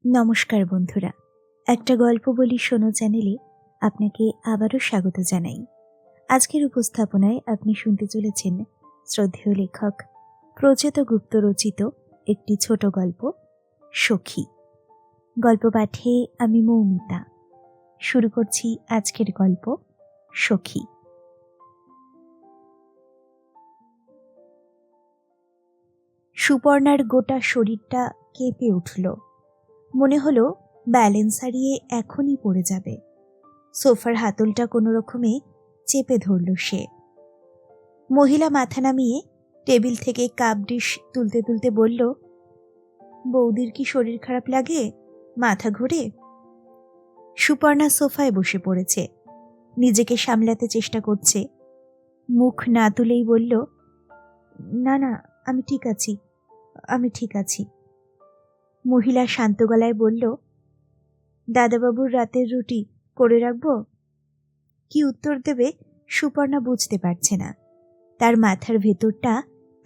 নমস্কার বন্ধুরা, একটা গল্প বলি শোনো চ্যানেলে আপনাকে আবারও স্বাগত জানাই। আজকের উপস্থাপনায় আপনি শুনতে চলেছেন শ্রদ্ধেয় লেখক প্রচেত গুপ্ত রচিত একটি ছোট গল্প সখী। গল্প পাঠে আমি মৌমিতা। শুরু করছি আজকের গল্প সখী। সুপর্ণার গোটা শরীরটা কেঁপে উঠল। মনে হলো ব্যালেন্স হারিয়ে এখনই পড়ে যাবে। সোফার হাতলটা কোনো রকমে চেপে ধরল সে। মহিলা মাথা নামিয়ে টেবিল থেকে কাপ ডিশ তুলতে তুলতে বলল, বৌদির কি শরীর খারাপ লাগে? মাথা ঘোরে? সুপর্ণা সোফায় বসে পড়েছে, নিজেকে সামলাতে চেষ্টা করছে। মুখ না তুলেই বলল, না না, আমি ঠিক আছি, আমি ঠিক আছি। মহিলা শান্ত গলায় বলল, দাদাবাবুর রাতের রুটি করে রাখবো? কি উত্তর দেবে সুপর্ণা বুঝতে পারছে না। তার মাথার ভেতরটা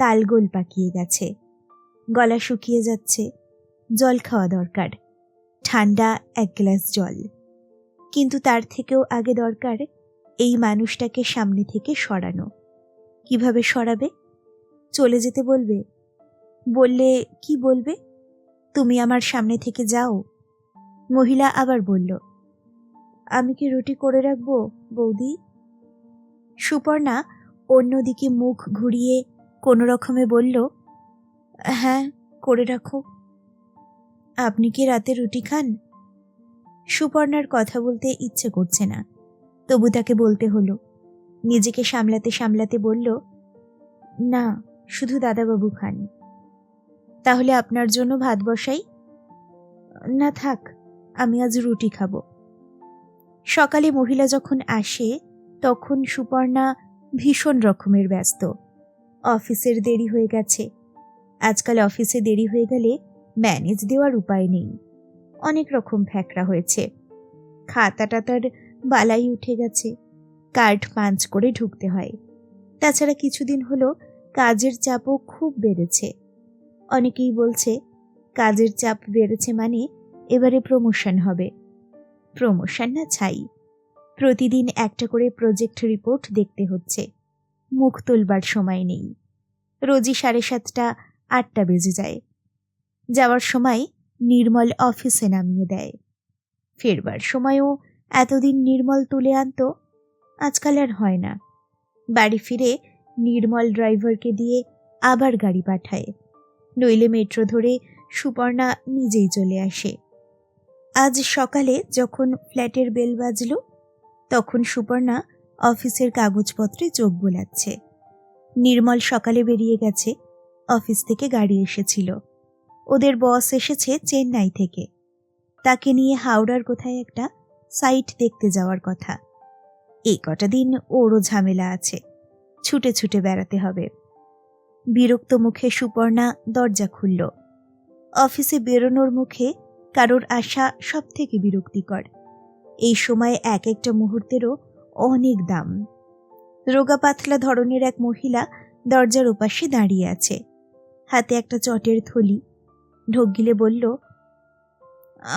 তালগোল পাকিয়ে গেছে, গলা শুকিয়ে যাচ্ছে। জল খাওয়া দরকার, ঠান্ডা এক গ্লাস জল। কিন্তু তার থেকেও আগে দরকার এই মানুষটাকে সামনে থেকে সরানো। কিভাবে সরাবে? চলে যেতে বলবে? বললে কি বলবে? তুমি আমার সামনে থেকে যাও। মহিলা আবার বলল, আমি কি রুটি করে রাখবো বৌদি? সুপর্ণা অন্যদিকে মুখ ঘুরিয়ে কোনো রকমে বলল, হ্যাঁ, করে রাখো। আপনি কি রাতে রুটি খান? সুপর্ণার কথা বলতে ইচ্ছে করছে না, তবু তাকে বলতে হলো। নিজেকে সামলাতে সামলাতে বলল, না, শুধু দাদাবাবু খান। তাহলে আপনার জন্য ভাত বসাই? না থাক, আমি আজ রুটি খাবো। সকালে মহিলা যখন আসে তখন সুপর্ণা ভীষণ রকমের ব্যস্ত। অফিসের দেরি হয়ে গেছে। আজকাল অফিসে দেরি হয়ে গেলে ম্যানেজ দেওয়ার উপায় নেই। অনেক রকম ফ্যাকড়া হয়েছে। খাতা টাতার বালাই উঠে গেছে, কার্ড পাঞ্চ করে ঢুকতে হয়। তাছাড়া কিছুদিন হলো কাজের চাপও খুব বেড়েছে। অনেকেই বলছে কাজের চাপ বেড়েছে মানে এবারে প্রমোশন হবে। প্রমোশন না ছাই, প্রতিদিন একটা করে প্রজেক্ট রিপোর্ট দেখতে হচ্ছে। মুখ তুলবার সময় নেই। রোজই 7:30, 8টা বেজে যায়। যাওয়ার সময় নির্মল অফিসে নামিয়ে দেয়। ফেরবার সময়ও এতদিন নির্মল তুলে আনতো, আজকাল আর হয় না। বাড়ি ফিরে নির্মল ড্রাইভারকে দিয়ে আবার গাড়ি পাঠায়, নইলে মেট্রো ধরে সুপর্ণা নিজেই চলে আসে। আজ সকালে যখন ফ্ল্যাটের বেল বাজল তখন সুপর্ণা অফিসের কাগজপত্রে চোখ বোলাচ্ছে। নির্মল সকালে বেরিয়ে গেছে, অফিস থেকে গাড়ি এসেছিল। ওদের বস এসেছে চেন্নাই থেকে, তাকে নিয়ে হাওড়ার কোথায় একটা সাইট দেখতে যাওয়ার কথা। এই কটা দিন ওরও ঝামেলা আছে, ছুটে ছুটে বেড়াতে হবে। বিরক্ত মুখে সুপর্ণা দরজা খুলল। অফিসে বেরোনোর মুখে কারোর আশা সব থেকে বিরক্তিকর। এই সময় এক একটা মুহূর্তেরও অনেক দাম। রোগা পাতলা ধরনের এক মহিলা দরজার ওপাশে দাঁড়িয়ে আছে, হাতে একটা চটের থলি। ঢোক গিলে বলল,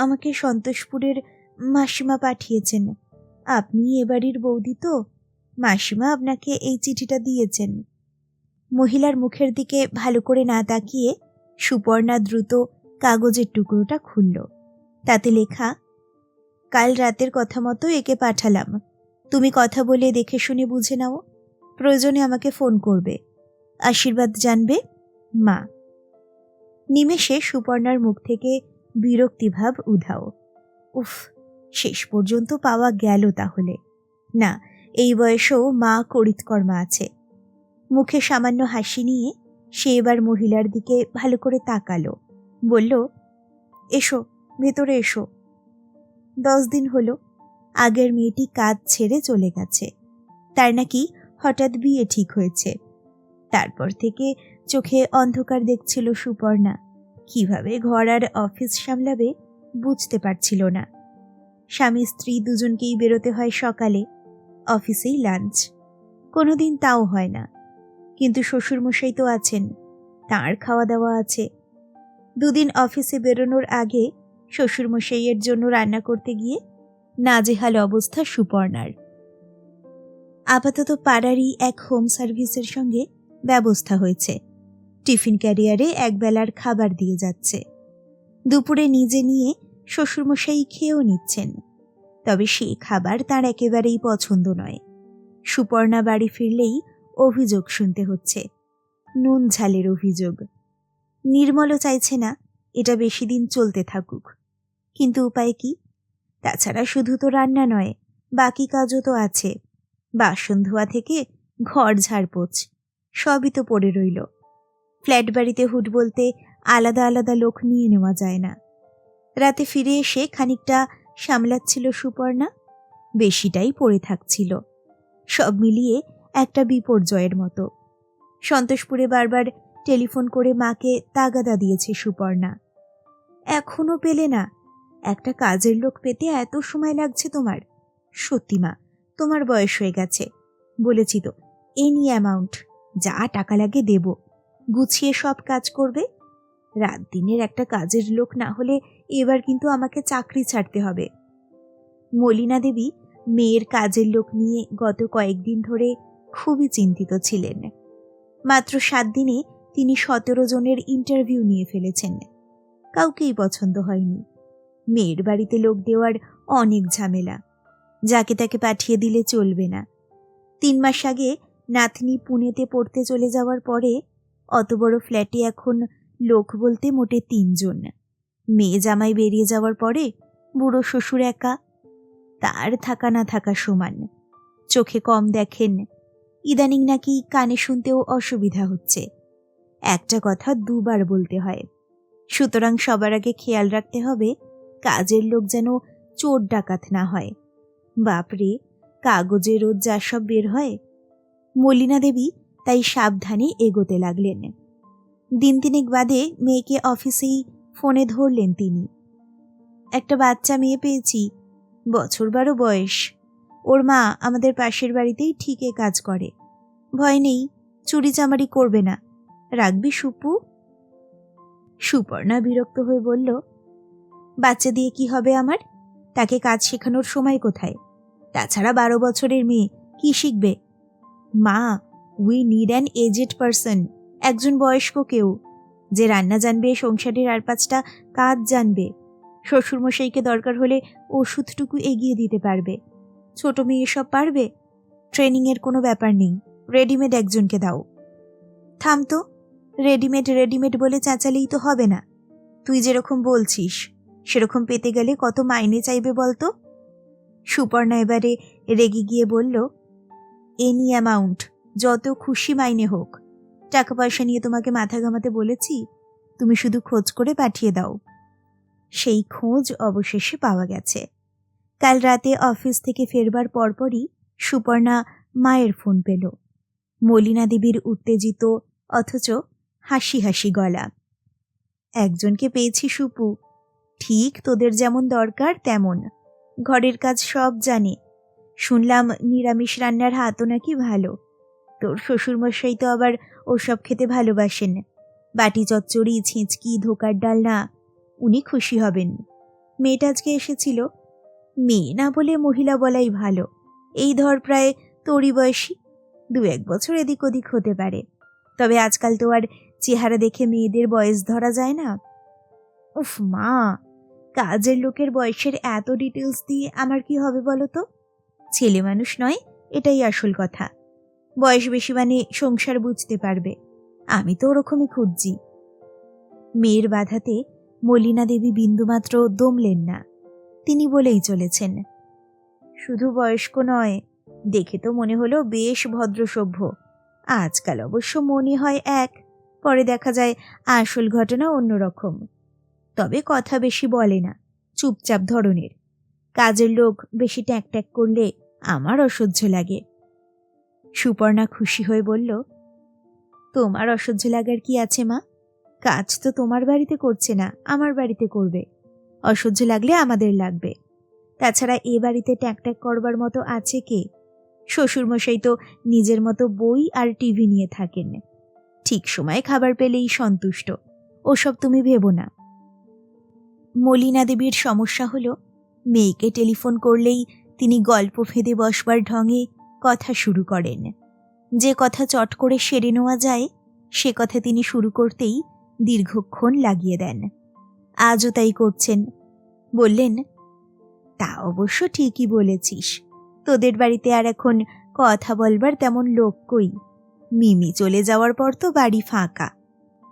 আমাকে সন্তোষপুরের মাসিমা পাঠিয়েছেন। আপনি এ বাড়ির বৌদি তো? মাসিমা আপনাকে এই চিঠিটা দিয়েছেন। মহিলার মুখের দিকে ভালো করে না তাকিয়ে সুপর্ণা দ্রুত কাগজের টুকরোটা খুলল। তাতে লেখা, কাল রাতের কথা মতো একে পাঠালাম। তুমি কথা বলে দেখে শুনে বুঝে নাও। প্রয়োজনে আমাকে ফোন করবে। আশীর্বাদ জানবে, মা। নিমেষে সুপর্ণার মুখ থেকে বিরক্তিভাব উধাও। উফ, শেষ পর্যন্ত পাওয়া গেল তাহলে। না, এই বয়সেও মা করিতকর্মা আছে। মুখে সামান্য হাসি নিয়ে সে এবার মহিলার দিকে ভালো করে তাকালো। বলল, এসো, ভেতরে এসো। 10 দিন হলো আগের মেয়েটি কাজ ছেড়ে চলে গেছে। তার নাকি হঠাৎ বিয়ে ঠিক হয়েছে। তারপর থেকে চোখে অন্ধকার দেখছিল সুপর্ণা। কিভাবে ঘর আর অফিস সামলাবে বুঝতে পারছিল না। স্বামী স্ত্রী দুজনকেই বেরোতে হয় সকালে, অফিসেই লাঞ্চ। কোনোদিন তাও হয় না। কিন্তু শ্বশুরমশাই তো আছেন, তাঁর খাওয়া দাওয়া আছে। 2 দিন অফিসে বেরোনোর আগে শ্বশুরমশাইয়ের জন্য রান্না করতে গিয়ে নাজেহাল অবস্থা সুপর্ণার। আপাতত পাড়ারই এক হোম সার্ভিসের সঙ্গে ব্যবস্থা হয়েছে। টিফিন ক্যারিয়ারে একবেলার খাবার দিয়ে যাচ্ছে। দুপুরে নিজে নিয়ে শ্বশুরমশাই খেয়েও নিচ্ছেন। তবে সেই খাবার তার একেবারেই পছন্দ নয়। সুপর্ণা বাড়ি ফিরলেই অভিযোগ শুনতে হচ্ছে, নুন ঝালের অভিযোগ। নির্মলও চাইছে না এটা বেশি দিন চলতে থাকুক, কিন্তু উপায় কি? তাছাড়া শুধু তো রান্না নয়, বাকি কাজও তো আছে। বাসন ধোয়া থেকে ঘর ঝাড়পোছ সবই তো পড়ে রইল। ফ্ল্যাট বাড়িতে হুট বলতে আলাদা আলাদা লোক নিয়ে নেওয়া যায় না। রাতে ফিরে এসে খানিকটা সামলাচ্ছিল সুপর্ণা, বেশিটাই পড়ে থাকছিল। সব মিলিয়ে একটা বিপর্যয়ের মতো। সন্তোষপুরে বারবার টেলিফোন করে মাকে তাগাদা দিয়েছে সুপর্ণা। এখনো পেলে না? একটা কাজের লোক পেতে এত সময় লাগছে তোমার? সত্যি মা, তোমার বয়স হয়ে গেছে। বলেছি তো, এনি অ্যামাউন্ট, যা টাকা লাগে দেব, গুছিয়ে সব কাজ করবে। রাত দিনের একটা কাজের লোক না হলে এবার কিন্তু আমাকে চাকরি ছাড়তে হবে। মলিনা দেবী মেয়ের কাজের লোক নিয়ে গত কয়েকদিন ধরে খুবই চিন্তিত ছিলেন। মাত্র 7 দিনে তিনি 17 জনের ইন্টারভিউ নিয়ে ফেলেছেন। কাউকেই পছন্দ হয়নি। মেয়ের বাড়িতে লোক দেওয়ার অনেক ঝামেলা, যাকে তাকে পাঠিয়ে দিলে চলবে না। 3 মাস আগে নাতনি পুনেতে পড়তে চলে যাওয়ার পরে অত বড় ফ্ল্যাটে এখন লোক বলতে মোটে 3 জন। মেয়ে জামাই বেরিয়ে যাওয়ার পরে বুড়ো শ্বশুর একা। তার থাকা না থাকা সমান। চোখে কম দেখেন, ইদানিং নাকি কানে শুনতেও অসুবিধা হচ্ছে। একটা কথা 2 বার বলতে হয়। সুতরাং সবার আগে খেয়াল রাখতে হবে কাজের লোক যেন চোর ডাকাত না হয়। বাপরে, কাগজে রোজ যা সব বের হয়। মলিনা দেবী তাই সাবধানে এগোতে লাগলেন। দিন 3 বাদে মেয়েকে অফিসেই ফোনে ধরলেন তিনি। একটা বাচ্চা মেয়ে পেয়েছি, বছর 12 বয়স। ওর মা আমাদের পাশের বাড়িতেই ঠিকই কাজ করে। ভয় নেই, চুরি চামারি করবে না। রাখবি সুপু? সুপর্ণা বিরক্ত হয়ে বলল, বাচ্চা দিয়ে কি হবে আমার? তাকে কাজ শেখানোর সময় কোথায়? তাছাড়া 12 বছরের মেয়ে কি শিখবে? মা, we need an aged person, একজন বয়স্ক কেউ, যে রান্না জানবে, সংসারের আর 5টা কাজ জানবে। শ্বশুরমশাইকে দরকার হলে ওষুধটুকু এগিয়ে দিতে পারবে। ছোট মেয়ে সব পারবে? ট্রেনিংয়ের কোনো ব্যাপার নেই, রেডিমেড একজনকে দাও। থাম তো, রেডিমেড রেডিমেড বলে চেঁচালেই তো হবে না। তুই যেরকম বলছিস সেরকম পেতে গেলে কত মাইনে চাইবে বলতো? সুপর্ণা এবারে রেগে গিয়ে বলল, এনি অ্যামাউন্ট, যত খুশি মাইনে হোক। টাকা পয়সা নিয়ে তোমাকে মাথা ঘামাতে বলেছি? তুমি শুধু খোঁজ করে পাঠিয়ে দাও। সেই খোঁজ অবশেষে পাওয়া গেছে। কাল রাতে অফিস থেকে ফেরবার পরপরই সুপর্ণা মায়ের ফোন পেল। মলিনা দেবীর উত্তেজিত অথচ হাসি হাসি গলা। একজনকে পেয়েছি সুপু, ঠিক তোদের যেমন দরকার তেমন। ঘরের কাজ সব জানে। শুনলাম নিরামিষ রান্নার হাতও নাকি ভালো। তোর শ্বশুরমশাই তো আবার ওসব খেতে ভালোবাসেন। বাটি চচ্চড়ি, ছিঁচকি, ধোকার ডালনা, উনি খুশি হবেন। মেয়েটা আজকে এসেছিল। মেয়ে না বলে মহিলা বলাই ভালো। এই ধর প্রায় তোরই বয়সী, 2-1 বছর এদিক ওদিক হতে পারে। তবে আজকাল তো আর চেহারা দেখে মেয়েদের বয়স ধরা যায় না। উফ মা, কাজের লোকের বয়সের এত ডিটেলস দিয়ে আমার কি হবে বলো তো? ছেলে মানুষ নয়, এটাই আসল কথা। বয়স বেশি মানে সংসার বুঝতে পারবে। আমি তো ওরকমই খুঁজছি। মেয়ের বাধাতে মলিনা দেবী বিন্দুমাত্র দমলেন না। তিনি বলেই চলেছেন, শুধু বয়স্ক নয়, দেখে তো মনে হলো বেশ ভদ্রসভ্য। আজকাল অবশ্য মনে হয় এক, পরে দেখা যায় আসল ঘটনা অন্যরকম। তবে কথা বেশি বলে না, চুপচাপ ধরনের। কাজের লোক বেশি ট্যাক ট্যাক করলে আমার অসহ্য লাগে। সুপর্ণা খুশি হয়ে বলল, তোমার অসহ্য লাগার কি আছে মা? কাজ তো তোমার বাড়িতে করছে না, আমার বাড়িতে করবে। অসহ্য লাগলে আমাদের লাগবে। তাছাড়া এ বাড়িতে ট্যাক ট্যাক করবার মতো আছে কে? শ্বশুরমশাই তো নিজের মতো বই আর টিভি নিয়ে থাকেন। ঠিক সময়ে খাবার পেলেই সন্তুষ্ট। ওসব তুমি ভেবো না। মলিনা দেবীর সমস্যা হলো মেয়েকে টেলিফোন করলেই তিনি গল্প ফেঁদে বসবার ঢঙে কথা শুরু করেন। যে কথা চট করে সেরে নেওয়া যায় সে কথা তিনি শুরু করতেই দীর্ঘক্ষণ লাগিয়ে দেন। আজও তাই করছেন। বললেন, তা অবশ্য ঠিকই বলেছিস, তোদের বাড়িতে আর এখন কথা বলবার তেমন লোক কই। মিমি চলে যাওয়ার পর তো বাড়ি ফাঁকা।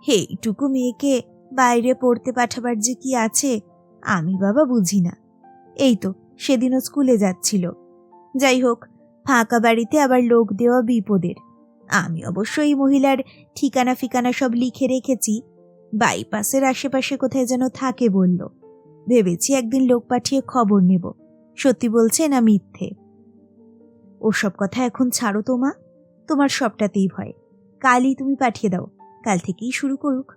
এইটুকু মেয়েকে বাইরে পড়তে পাঠাবার যে কি আছে আমি বাবা বুঝি না। এই তো সেদিনও স্কুলে যাচ্ছিল। যাই হোক, ফাঁকা বাড়িতে আবার লোক দেওয়া বিপদের। আমি অবশ্য এই মহিলার ঠিকানা ফিকানা সব লিখে রেখেছি। বাইপাসের আশেপাশে কোথায় যেন থাকে বলল। ভেবেছি একদিন লোক পাঠিয়ে খবর নেব সত্যি বলছে না মিথ্যে। ওসব কথা এখন ছাড়ো তো মা, তোমার সবটাতেই ভয়। কালই তুমি পাঠিয়ে দাও, কাল থেকেই শুরু করুক।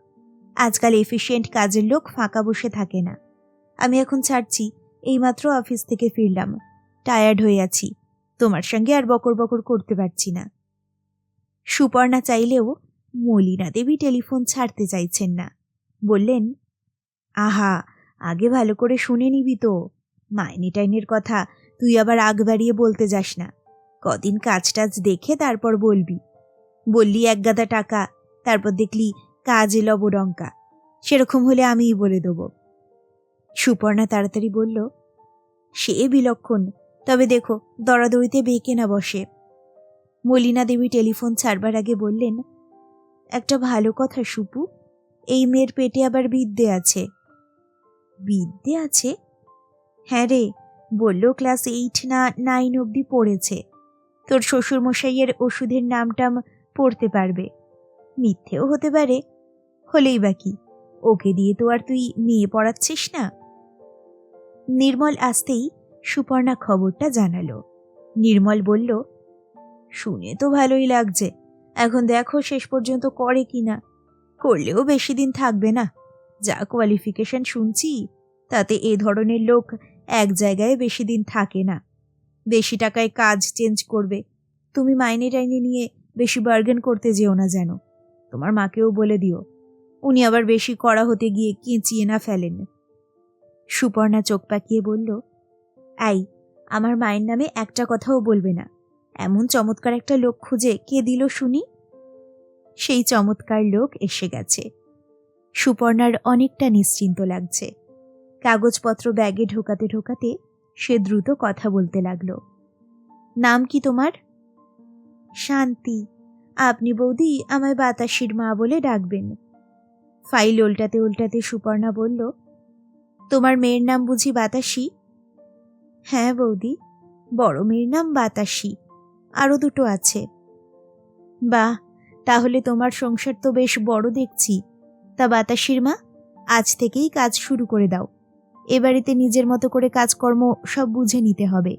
আজকাল এফিশিয়েন্ট কাজের লোক ফাঁকা বসে থাকে না। আমি এখন ছাড়ছি, এইমাত্র অফিস থেকে ফিরলাম, টায়ার্ড হয়ে আছি, তোমার সঙ্গে আর বকর বকর করতে পারছি না। সুপর্ণা চাইলেও মলিনা দেবী টেলিফোন ছাড়তে চাইছেন না। বললেন, আহা, আগে ভালো করে শুনে নিবি তো। মাইনে টাইনের কথা তুই আবার আগ বাড়িয়ে বলতে যাস না। কদিন কাজ টাজ দেখে তারপর বলবি। বললি এক গাদা টাকা, তারপর দেখলি কাজে লবডঙ্কা। সেরকম হলে আমিই বলে দেব। সুপর্ণা তাড়াতাড়ি বলল, সে বিলক্ষণ, তবে দেখো দরাদরিতে বেঁকে না বসে। মলিনা দেবী টেলিফোন ছাড়বার আগে বললেন, একটা ভালো কথা সুপু, এই মেয়ের পেটে আবার বিদ্যে আছে। বিদ্যে আছে? হ্যাঁ রে, বলল ক্লাস 8 না 9 অবধি পড়েছে। তোর শ্বশুরমশাইয়ের ওষুধের নামটাম পড়তে পারবে। মিথ্যেও হতে পারে, হলেই বা কি, ওকে দিয়ে তো আর তুই মেয়ে পড়াচ্ছিস না। নির্মল আসতেই সুপর্ণা খবরটা জানালো। নির্মল বলল, শুনে তো ভালোই লাগছে, এখন দেখো শেষ পর্যন্ত করে কিনা। করলেও বেশি দিন থাকবে না। যা কোয়ালিফিকেশন শুনছি তাতে এ ধরনের লোক এক জায়গায় বেশি দিন থাকে না। বেশি টাকায় কাজ চেঞ্জ করবে। তুমি মাইনে টাইনে নিয়ে বেশি বার্গেন করতে যেও না যেন। তোমার মাকেও বলে দিও, উনি আবার বেশি কড়া হতে গিয়ে কেঁচিয়ে না ফেলেন। সুপর্ণা চোখ পাকিয়ে বলল, এই, আমার মায়ের নামে একটা কথাও বলবে না। এমন চমৎকার একটা লোক খুঁজে কে দিল শুনি? সেই চমৎকার লোক এসে গেছে। সুপর্ণার অনেকটা নিশ্চিন্ত লাগছে। কাগজপত্র ব্যাগে ঢোকাতে ঢোকাতে সে দ্রুত কথা বলতে লাগল। নাম কি তোমার? শান্তি। আপনি বৌদি আমায় বাতাসির মা বলে ডাকবেন। ফাইল উল্টাতে উল্টাতে সুপর্ণা বলল, তোমার মেয়ের নাম বুঝি বাতাসি? হ্যাঁ বৌদি, বড় মেয়ের নাম বাতাসি, আরো দুটো আছে। বাহ, তাহলে তোমার সংসার তো বেশ বড় দেখছি। তা বাতাসির মা, আজ থেকেই কাজ শুরু করে দাও। এ বাড়িতে নিজের মতো করে কাজকর্ম সব বুঝে নিতে হবে।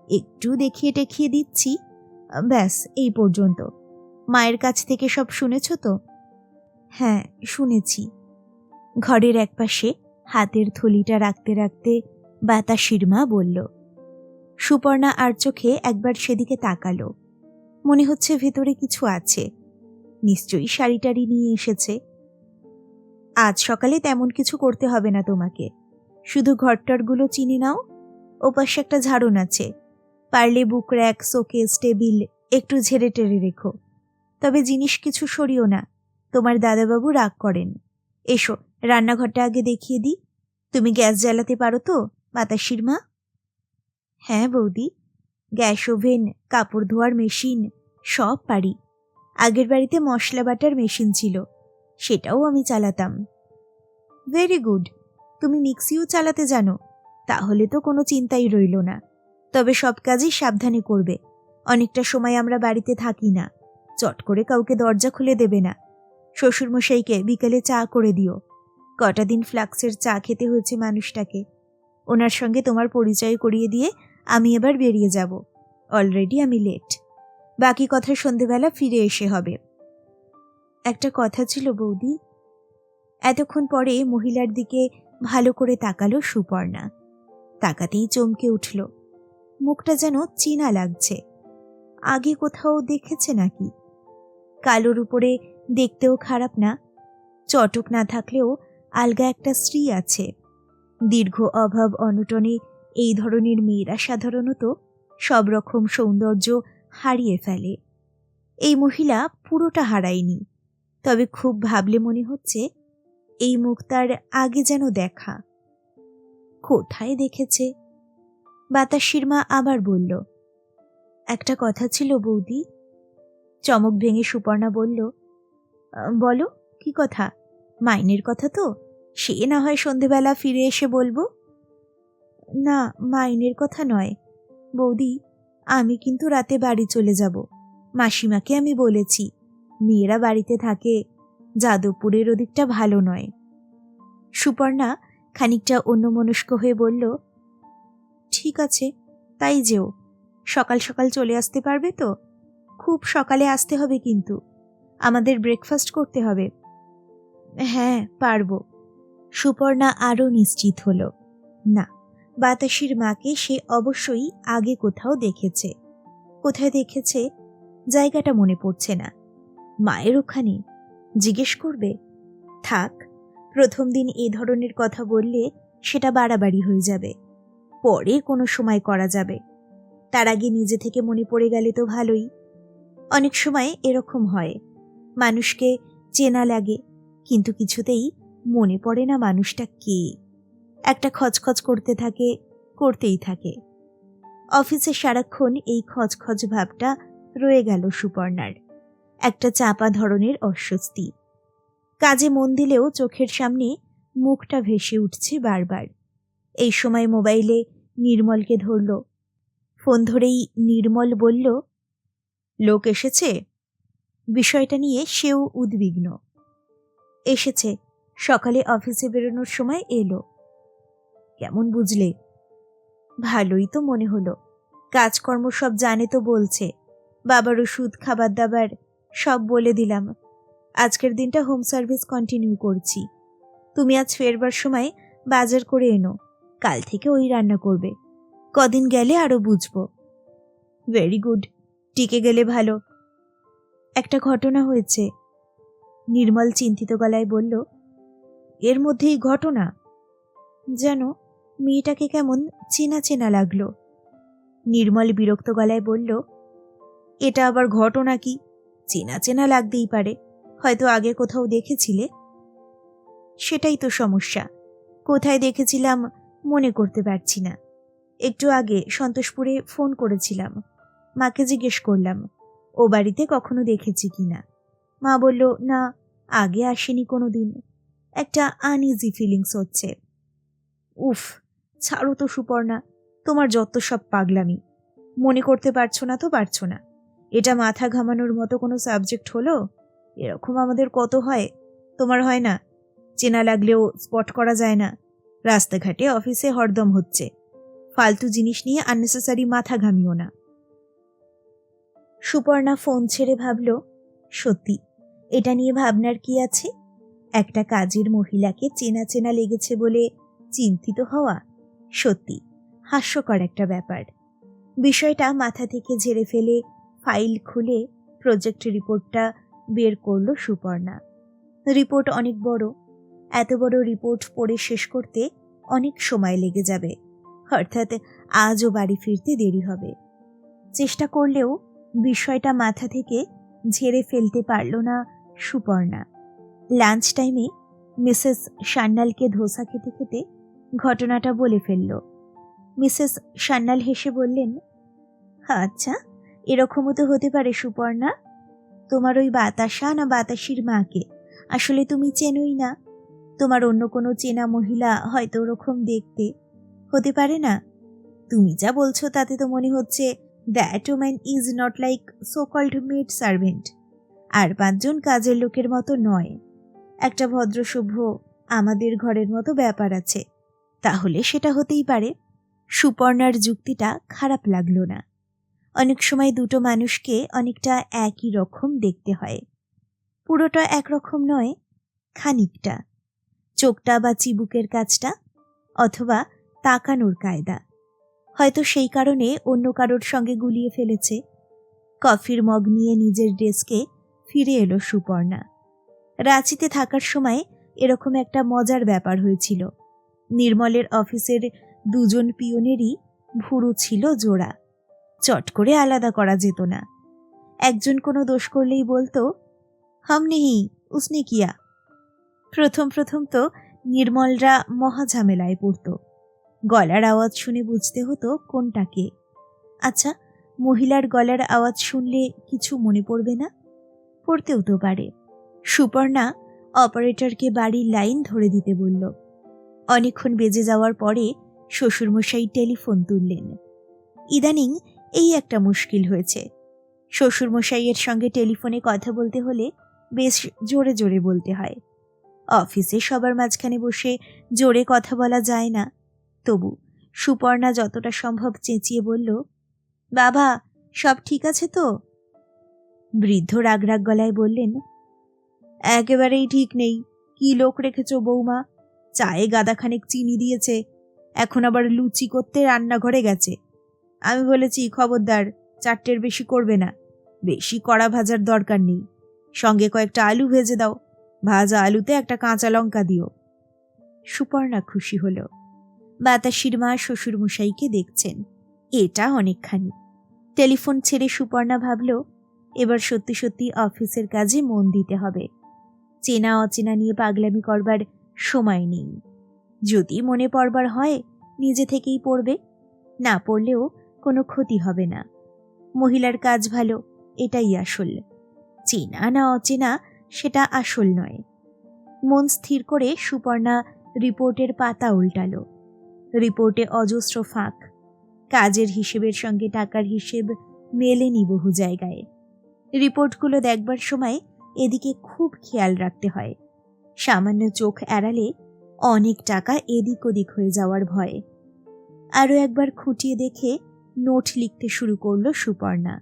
একটু দেখিয়ে টেখিয়ে দিচ্ছি, ব্যাস এই পর্যন্ত। মায়ের কাছ থেকে সব শুনেছ তো? হ্যাঁ শুনেছি। ঘরের একপাশে হাতের থলিটা রাখতে রাখতে বাতাসির মা বলল। সুপর্ণা আর চোখে একবার সেদিকে তাকালো। মনে হচ্ছে ভেতরে কিছু আছে, নিশ্চয়ই শাড়ি টাড়ি নিয়ে এসেছে। আজ সকালে তেমন কিছু করতে হবে না তোমাকে, শুধু ঘরটরগুলো চিনে নাও। ওপাশে একটা ঝাড়ন আছে, পারলে বুক র্যাক, শোকেস, টেবিল একটু ঝেড়ে টেড়ে রেখো। তবে জিনিস কিছু সরিও না, তোমার দাদাবাবু রাগ করেন। এসো রান্নাঘরটা আগে দেখিয়ে দিই। তুমি গ্যাস জ্বালাতে পারো তো বাতাসির মা? হ্যাঁ বৌদি, গ্যাস ওভেন, কাপড় ধোয়ার মেশিন সব পারি। আগের বাড়িতে মশলা বাটার মেশিন ছিল, সেটাও আমি চালাতাম। ভেরি গুড, তুমি মিক্সিও চালাতে জানো? তাহলে তো কোনো চিন্তাই রইল না। তবে সব কাজই সাবধানে করবে। অনেকটা সময় আমরা বাড়িতে থাকি না, চট করে কাউকে দরজা খুলে দেবে না। শ্বশুরমশাইকে বিকেলে চা করে দিও। কটা দিন ফ্লাক্সের চা খেতে হয়েছে মানুষটাকে। ওনার সঙ্গে তোমার পরিচয় করিয়ে দিয়ে আমি এবার বেরিয়ে যাব। অলরেডি আমি লেট। বাকি কথা সন্ধেবেলা ফিরে এসে হবে। একটা কথা ছিল বৌদি। এতক্ষণ পরে মহিলার দিকে ভালো করে তাকালো সুপর্ণা। তাকাতেই চমকে উঠল। মুখটা যেন চেনা লাগছে, আগে কোথাও দেখেছে নাকি। কালোর উপরে দেখতেও খারাপ না, চটক না থাকলেও আলগা একটা স্ত্রী আছে। দীর্ঘ অভাব অনটনে এই ধরনের মেয়েরা সাধারণত সব রকম সৌন্দর্য হারিয়ে ফেলে। এই মহিলা পুরোটা হারায়নি, তবে খুব ভাবলে মনে হচ্ছে এই মুখ তার আগে যেন দেখা। কোথায় দেখেছে? বাতাসির মা আবার বলল, একটা কথা ছিল বৌদি। চমক ভেঙে সুপর্ণা বলল, বলো, কি কথা? মাইনের কথা তো, সে না হয় সন্ধেবেলা ফিরে এসে বলবো। না, মাইনের কথা নয় বৌদি, আমি কিন্তু রাতে বাড়ি চলে যাব। মাসিমাকে আমি বলেছি, মেয়েরা বাড়িতে থাকে, যাদবপুরের ওদিকটা ভালো নয়। সুপর্ণা খানিকটা অন্যমনস্ক হয়ে বলল, ঠিক আছে, তাই যেও। সকাল সকাল চলে আসতে পারবে তো? খুব সকালে আসতে হবে কিন্তু, আমাদের ব্রেকফাস্ট করতে হবে। হ্যাঁ, পারব। সুপর্ণা আরও নিশ্চিত হল, না, বাতাসির মাকে সে অবশ্যই আগে কোথাও দেখেছে। কোথায় দেখেছে জায়গাটা মনে পড়ছে না। মায়ের ওখানে? জিজ্ঞেস করবে? থাক, প্রথম দিন এ ধরনের কথা বললে সেটা বাড়াবাড়ি হয়ে যাবে, পরে কোনো সময় করা যাবে। তার আগে নিজে থেকে মনে পড়ে গেলে তো ভালোই। অনেক সময় এরকম হয়, মানুষকে চেনা লাগে কিন্তু কিছুতেই মনে পড়ে না মানুষটা কে। একটা খচখচ করতেই থাকে। অফিসে সারাক্ষণ এই খচখচ ভাবটা রয়ে গেল সুপর্ণার, একটা চাপা ধরনের অস্বস্তি। কাজে মন দিলেও চোখের সামনে মুখটা ভেসে উঠছে বারবার। এই সময় মোবাইলে নির্মলকে ধরল। ফোন ধরেই নির্মল বলল, লোক এসেছে? বিষয়টা নিয়ে সেও উদ্বিগ্ন। এসেছে, সকালে অফিসে বেরোনোর সময় এলো। কেমন বুঝলে? ভালোই তো মনে হলো, কাজকর্ম সব জানে তো বলছে, বাবার ওষুধ খাবার দাবার সব বলে দিলাম। আজকের দিনটা হোম সার্ভিস কন্টিনিউ করছি। তুমি আজ ফেরবার সময় বাজার করে এনো, কাল থেকে ওই রান্না করবে। কদিন গেলে আরো বুঝবো। ভেরি গুড, টিকে গেলে ভালো। একটা ঘটনা হয়েছে। নির্মল চিন্তিত গলায় বলল, এর মধ্যেই ঘটনা? যেন মেয়েটাকে কেমন চেনা চেনা লাগলো। নির্মল বিরক্ত গলায় বলল, এটা আবার ঘটনা কি? চেনা চেনা লাগতেই পারে, হয়তো আগে কোথাও দেখেছিলে। সেটাই তো সমস্যা, কোথায় দেখেছিলাম মনে করতে পারছি না। একটু আগে সন্তোষপুরে ফোন করেছিলাম, মাকে জিজ্ঞেস করলাম ও বাড়িতে কখনো দেখেছি কিনা। মা বলল, না, আগে আসেনি কোনো দিন। একটা আনইজি ফিলিংস হচ্ছে। উফ, ছাড়ো তো সুপর্ণা, তোমার যত সব পাগলামি। মনে করতে পারছো না তো পারছো না, এটা মাথা ঘামানোর মতো কোনো সাবজেক্ট হলো? এরকম আমাদের কত হয়, তোমার হয় না? চেনা লাগলেও স্পট করা যায় না। রাস্তাঘাটে অফিসে হরদম হচ্ছে। ফালতু জিনিস নিয়ে আননেসেসারি মাথা ঘামিও না। সুপর্ণা ফোন ছেড়ে ভাবল, সত্যি, এটা নিয়ে ভাবনার কি আছে? একটা কাজের মহিলাকে চেনা চেনা লেগেছে বলে চিন্তিত হওয়া সত্যি হাস্যকর একটা ব্যাপার। বিষয়টা মাথা থেকে ঝেড়ে ফেলে ফাইল খুলে প্রজেক্ট রিপোর্টটা বের করল সুপর্ণা। রিপোর্ট অনেক বড়। এত বড় রিপোর্ট পড়ে শেষ করতে অনেক সময় লেগে যাবে, অর্থাৎ আজও বাড়ি ফিরতে দেরি হবে। চেষ্টা করলেও বিষয়টা মাথা থেকে ঝেড়ে ফেলতে পারল না সুপর্ণা। লাঞ্চ টাইমে মিসেস সান্যালকে ধোসা খেতে খেতে ঘটনাটা বলে ফেলল। মিসেস সান্যাল হেসে বললেন, আচ্ছা, এরকমও তো হতে পারে সুপর্ণা। তোমার ওই বাতাসা না বাতাসির মাকে আসলে তুমি চেনোই না। তোমার অন্য কোনো চেনা মহিলা হয়তো ওরকম দেখতে, হতে পারে না? তুমি যা বলছো তাতে তো মনে হচ্ছে that woman is not like so called maid servant, আর 5 জন কাজের লোকের মতো নয়। একটা ভদ্রসভ্য আমাদের ঘরের মতো ব্যাপার আছে, তাহলে সেটা হতেই পারে। সুপর্ণার যুক্তিটা খারাপ লাগলো না। অনেক সময় দুটো মানুষকে অনেকটা একই রকম দেখতে হয়, পুরোটা একরকম নয়, খানিকটা। চোখটা বা চিবুকের কাজটা, অথবা তাকানোর কায়দা, হয়তো সেই কারণে অন্য কারোর সঙ্গে গুলিয়ে ফেলেছে। কফির মগ নিয়ে নিজের ডেস্কে ফিরে এলো সুপর্ণা। রাঁচিতে থাকার সময় এরকম একটা মজার ব্যাপার হয়েছিল। নির্মলের অফিসের দুজন পিয়নেরই ভুরু ছিল জোড়া, চট করে আলাদা করা যেত না। একজন কোনো দোষ করলেই বলতো, হাম নেহি উসনে কিয়া। প্রথম প্রথম তো নির্মলরা মহা ঝামেলায় পড়ত। গলার আওয়াজ শুনে বুঝতে হতো কোনটাকে। আচ্ছা, মহিলার গলার আওয়াজ শুনলে কিছু মনে পড়বে না? পড়তেও তো পারে। সুপর্ণা অপারেটরকে বাড়ির লাইন ধরে দিতে বলল। অনেকক্ষণ বেজে যাওয়ার পরে শ্বশুরমশাই টেলিফোন তুললেন। ইদানিং এই একটা মুশকিল হয়েছে, শ্বশুরমশাইয়ের সঙ্গে টেলিফোনে কথা বলতে হলে বেশ জোরে জোরে বলতে হয়। অফিসে সবার মাঝখানে বসে জোরে কথা বলা যায় না, তবু সুপর্ণা যতটা সম্ভব চেঁচিয়ে বলল, বাবা সব ঠিক আছে তো? বৃদ্ধ রাগ রাগ গলায় বললেন, একেবারেই ঠিক নেই। কি লোক রেখেছ বৌমা, চায়ে গাদাখানেক চিনি দিয়েছে, এখন আবার লুচি করতে রান্নাঘরে গেছে। আমি বলেছি খবরদার 4টের বেশি করবে না, বেশি কড়া ভাজার দরকার নেই, সঙ্গে কয়েকটা আলু ভেজে দাও, ভাজা আলুতে একটা কাঁচা লঙ্কা দিও। সুপর্ণা খুশি হল। বাতাসির মা শ্বশুরমশাইকে দেখছেন, এটা অনেকখানি। টেলিফোন ছেড়ে সুপর্ণা ভাবল, এবার সত্যি সত্যি অফিসের কাজে মন দিতে হবে। চেনা অচেনা নিয়ে পাগলামি করবার সময় নেই। যদি মনে পড়বার হয় নিজে থেকেই পড়বে, না পড়লেও কোনো ক্ষতি হবে না। মহিলার কাজ ভালো, এটাই আসল। চেনা না অচেনা সেটা আসল নয়। মন স্থির করে সুপর্ণা রিপোর্টের পাতা উল্টালো। রিপোর্টে অজস্র ফাঁক, কাজের হিসেবের সঙ্গে টাকার হিসেব মেলেনি বহু জায়গায়। রিপোর্টগুলো দেখবার সময় এদিকে খুব খেয়াল রাখতে হয়। সামান্য চোখ এড়ালে অনেক টাকা এদিক ওদিক হয়ে যাওয়ার ভয়। আরও একবার খুঁটিয়ে দেখে নোট লিখতে শুরু করলো সুপর্ণা।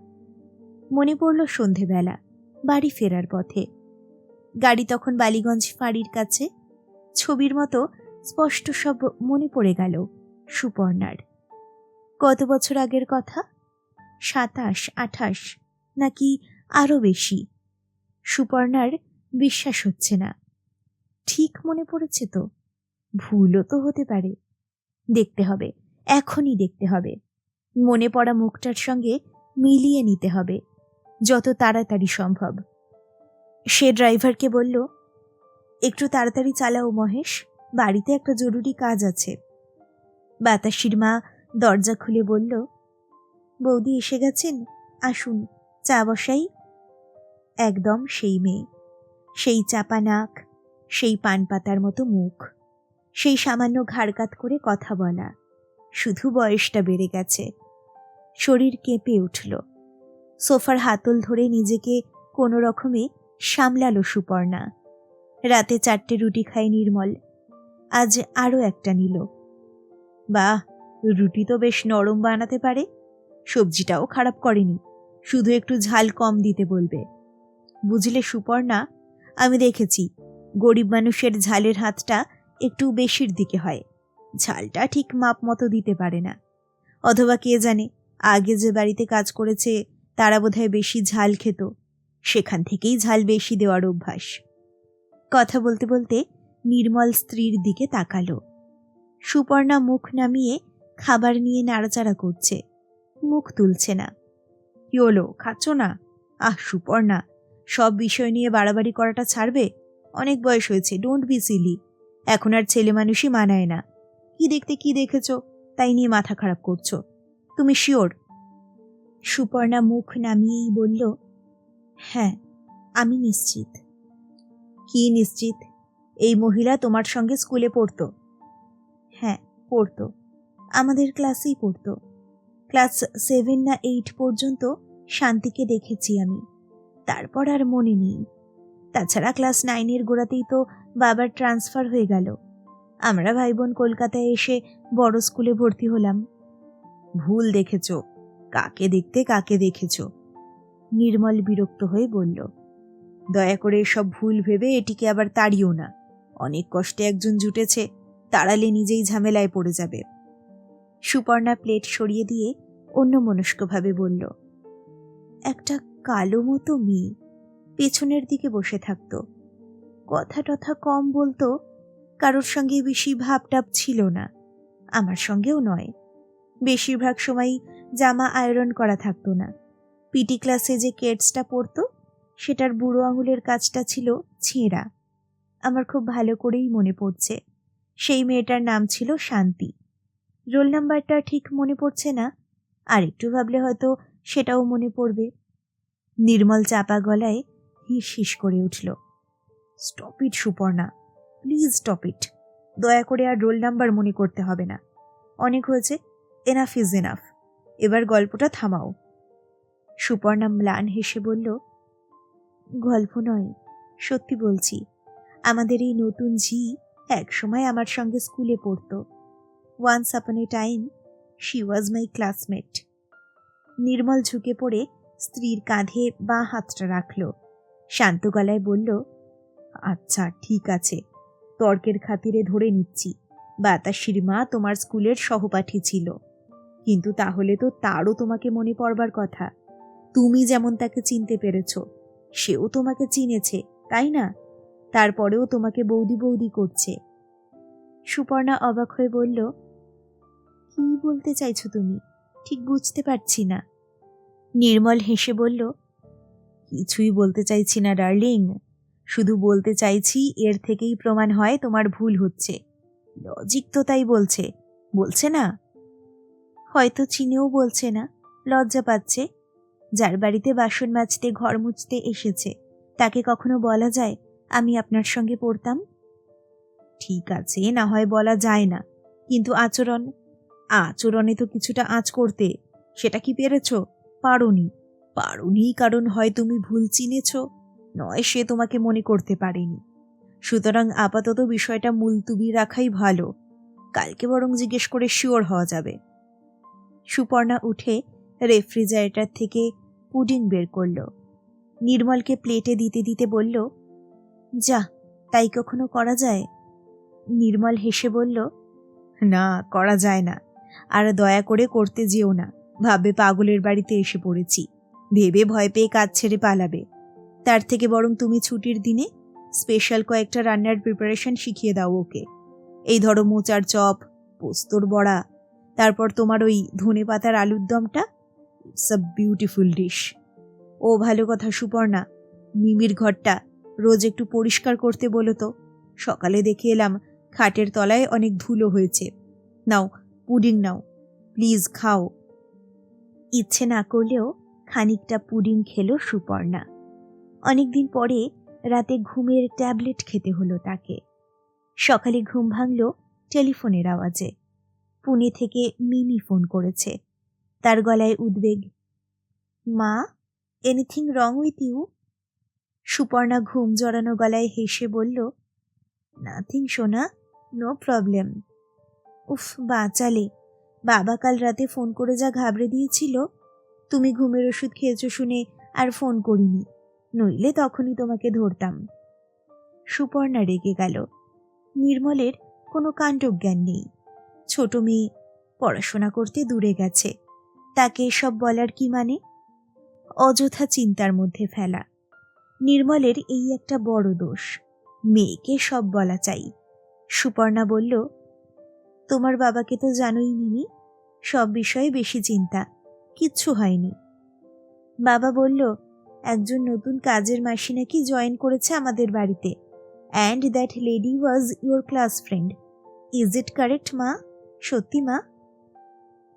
মনে পড়ল সন্ধেবেলা বাড়ি ফেরার পথে। গাড়ি তখন বালিগঞ্জ ফাঁড়ির কাছে। ছবির মতো স্পষ্ট সব মনে পড়ে গেল সুপর্ণার। কত বছর আগের কথা? 27, 28 নাকি আরও বেশি? সুপর্ণার বিশ্বাস হচ্ছে না। ঠিক মনে পড়েছে তো? ভুলও তো হতে পারে। দেখতে হবে, এখনই দেখতে হবে। মনে পড়া মুখটার সঙ্গে মিলিয়ে নিতে হবে যত তাড়াতাড়ি সম্ভব। সে ড্রাইভারকে বলল, একটু তাড়াতাড়ি চালাও মহেশ, বাড়িতে একটা জরুরি কাজ আছে। বাতাসির মা দরজা খুলে বলল, বৌদি এসে গেছেন, আসুন চা বসাই। একদম সেই মেয়ে, সেই চাপা নাক, সেই পান পাতার মতো মুখ, সেই সামান্য ঘাড়কাত করে কথা বলা। শুধু বয়সটা বেড়ে গেছে। শরীর কেঁপে উঠল। সোফার হাতল ধরে নিজেকে কোনো রকমে সামলালো সুপর্ণা। রাতে 4টে রুটি খায় নির্মল, আজ আরও একটা নিল। বাহ, রুটি তো বেশ নরম বানাতে পারে, সবজিটাও খারাপ করেনি, শুধু একটু ঝাল কম দিতে বলবে। বুঝলে সুপর্ণা, আমি দেখেছি গরিব মানুষের ঝালের হাতটা একটু বেশির দিকে হয়, ঝালটা ঠিক মাপ মতো দিতে পারে না। অথবা কে জানে, আগে যে বাড়িতে কাজ করেছে তারা বোধহয় বেশি ঝাল খেত, সেখান থেকেই ঝাল বেশি দেওয়ার অভ্যাস। কথা বলতে বলতে নির্মল স্ত্রীর দিকে তাকালো। সুপর্ণা মুখ নামিয়ে খাবার নিয়ে নাড়াচাড়া করছে, মুখ তুলছে না। কি হলো, খাচ্ছ না? সুপর্ণা, সব বিষয় নিয়ে বাড়াবাড়ি করাটা ছাড়বে? অনেক বয়স হয়েছে, ডোন্ট বি সিলি। এখন আর ছেলে মানুষই মানায় না। কি দেখতে কি দেখেছ তাই নিয়ে মাথা খারাপ করছো? তুমি শিওর? সুপর্ণা মুখ নামিয়েই বলল, হ্যাঁ আমি নিশ্চিত। কি নিশ্চিত? এই মহিলা তোমার সঙ্গে স্কুলে পড়তো? হ্যাঁ পড়তো, আমাদের ক্লাসেই পড়তো। ক্লাস 7 না 8 পর্যন্ত শান্তিকে দেখেছি আমি, তারপর আর মনে নেই। তাছাড়া ক্লাস 9-এর গোড়াতেই তো বাবার ট্রান্সফার হয়ে গেল। আমরা ভাই বোন কলকাতায় এসে বড় স্কুলে ভর্তি হলাম। ভুল দেখেছ, কাকে দেখতে কাকে দেখেছ। নির্মল বিরক্ত হয়ে বলল, দয়া করে এসব ভুল ভেবে এটিকে আবার তাড়িও না। অনেক কষ্টে একজন জুটেছে, তাড়ালে নিজেই ঝামেলায় পড়ে যাবে। সুপর্ণা প্লেট সরিয়ে দিয়ে অন্যমনস্কভাবে বলল, একটা কালো মতো মেয়ে পেছনের দিকে বসে থাকতো, কথা টথা কম বলতো, কারোর সঙ্গে বেশি ভাবটাপ ছিল না, আমার সঙ্গেও নয়। বেশিরভাগ সময়ই জামা আয়রন করা থাকতো না। পিটি ক্লাসে যে কেটসটা পরতো সেটার বুড়ো আঙুলের কাজটা ছিল ছেঁড়া। আমার খুব ভালো করেই মনে পড়ছে, সেই মেয়েটার নাম ছিল শান্তি। রোল নাম্বারটা ঠিক মনে পড়ছে না, আর একটু ভাবলে হয়তো সেটাও মনে পড়বে। নির্মল চাপা গলায় হিস হিস করে উঠল, stop it Suparna, please stop it. দয়া করে আর রোল নাম্বার মনে করতে হবে না, অনেক হয়েছে, এনাফ ইজ এনাফ, এবার গল্পটা থামাও। সুপর্ণা ম্লান হেসে বলল, গল্প নয়, সত্যি বলছি। আমাদের এই নতুন ঝি একসময় আমার সঙ্গে স্কুলে পড়তো। Once upon a time she was my classmate. Nirmal ঝুঁকে পড়ে স্ত্রীর কাঁধে বাঁ হাতটা রাখল, শান্ত গলায় বলল, আচ্ছা ঠিক আছে, তর্কের খাতিরে ধরে নিচ্ছি বাতাসির মা তোমার স্কুলের সহপাঠী ছিল, কিন্তু তাহলে তো তারও তোমাকে মনে পড়বার কথা। তুমি যেমন তাকে চিনতে পেরেছ, সেও তোমাকে চিনেছে, তাই না? তারপরেও তোমাকে বৌদি বৌদি করছে। সুপর্ণা অবাক হয়ে বলল, কি বলতে চাইছো তুমি? ঠিক বুঝতে পারছি না। নির্মল হেসে বলল, কিছুই বলতে চাইছি না ডার্লিং, শুধু বলতে চাইছি এর থেকেই প্রমাণ হয় তোমার ভুল হচ্ছে। লজিক তো তাই বলছে, বলছে না? হয়তো চিনেও বলছে না, লজ্জা পাচ্ছে। যার বাড়িতে বাসন মাজতে ঘর মুছতে এসেছে তাকে কখনো বলা যায় আমি আপনার সঙ্গে পড়তাম? ঠিক আছে, না হয় বলা যায় না, কিন্তু আচরণে তো কিছুটা আঁচ করতে, সেটা কি পেরেছ? পারোনি। কারণ হয় তুমি ভুল চিনেছ, নয় সে তোমাকে মনে করতে পারেনি। সুতরাং আপাতত বিষয়টা মুলতুবি রাখাই ভালো, কালকে বরং জিজ্ঞেস করে শিওর হওয়া যাবে। সুপর্ণা উঠে রেফ্রিজারেটর থেকে পুডিং বের করল, নির্মলকে প্লেটে দিতে দিতে বলল, যা, তাই কখনো করা যায়? নির্মল হেসে বলল, না, করা যায় না, আর দয়া করে করতে যেও না, ভাববে পাগলের বাড়িতে এসে পড়েছি, ভেবে ভয় পেয়ে কাজ ছেড়ে পালাবে। তার থেকে বরং তুমি ছুটির দিনে স্পেশাল কয়েকটা রান্নার প্রিপারেশন শিখিয়ে দাও ওকে। এই ধরো মোচার চপ, পোস্তর বড়া, তারপর তোমার ওই ধনে পাতার আলুর দমটা, ইটস আ বিউটিফুল ডিশ। ও ভালো কথা সুপর্ণা, মিমির ঘরটা রোজ একটু পরিষ্কার করতে বলো তো, সকালে দেখে এলাম খাটের তলায় অনেক ধুলো হয়েছে। নাও পুডিং নাও, প্লিজ খাও। ইচ্ছে না করলেও খানিকটা পুডিং খেলো সুপর্ণা। অনেকদিন পরে রাতে ঘুমের ট্যাবলেট খেতে হলো তাকে। সকালে ঘুম ভাঙল টেলিফোনের আওয়াজে। পুনে থেকে মিমি ফোন করেছে, তার গলায় উদ্বেগ। মা, anything wrong with you? Suparna ঘুম জড়ানো গলায় হেসে বলল, নাথিং সোনা, নো প্রবলেম। উফ, বাঁচালে। বাবা কাল রাতে ফোন করে যা ঘাবড়ে দিয়েছিল, তুমি ঘুমের ওষুধ খেয়েছো শুনে আর ফোন করিনি, নইলে তখনই তোমাকে ধরতাম। সুপর্ণা রেগে গেল। নির্মলের কোনো কাণ্ডজ্ঞান নেই, ছোট মেয়ে, পড়াশোনা করতে দূরে গেছে, তাকে এসব বলার কি মানে? অযথা চিন্তার মধ্যে ফেলা। নির্মলের এই একটা বড় দোষ, মেয়েকে সব বলা চাই। সুপর্ণা বলল, তোমার বাবাকে তো জানোই মিমি, সব বিষয়ে বেশি চিন্তা, কিচ্ছু হয়নি। বাবা বলল, একজন নতুন কাজের মাসি নাকি জয়েন করেছে আমাদের বাড়িতে, and that lady was your class friend. Is it correct মা? সত্যি মা?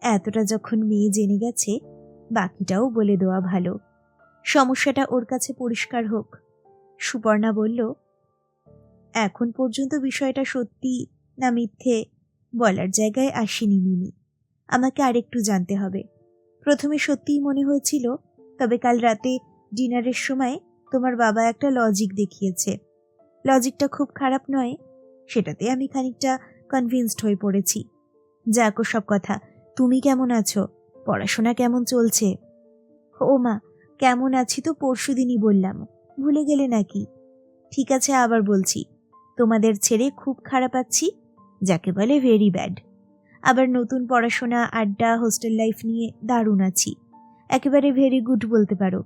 এতটা যখন মেয়ে জেনে গেছে, বাকিটাও বলে দেওয়া ভালো, সমস্যাটা ওর কাছে পরিষ্কার হোক। সুপর্ণা বলল, এখন পর্যন্ত বিষয়টা সত্যি না মিথ্যে বলার জায়গায় আসেনি মিমি, আমাকে আরেকটু জানতে হবে। প্রথমে সত্যিই মনে হয়েছিল, তবে কাল রাতে ডিনারের সময় তোমার বাবা একটা লজিক দেখিয়েছে, লজিকটা খুব খারাপ নয়, সেটাতে আমি খানিকটা কনভিন্সড হয়ে পড়েছি। যাকো সব কথা, তুমি কেমন আছো? পড়াশোনা কেমন চলছে? ও মা, কেমন আছি তো পরশুদিনই বললাম, ভুলে গেলে নাকি? ঠিক আছে, আবার বলছি, তোমাদের ছেড়ে খুব খারাপ আছি, যাকে বলে ভেরি ব্যাড। আবার নতুন পড়াশোনা, আড্ডা, হোস্টেল লাইফ নিয়ে দারুণ আছি, একেবারে ভেরি গুড বলতে পারো।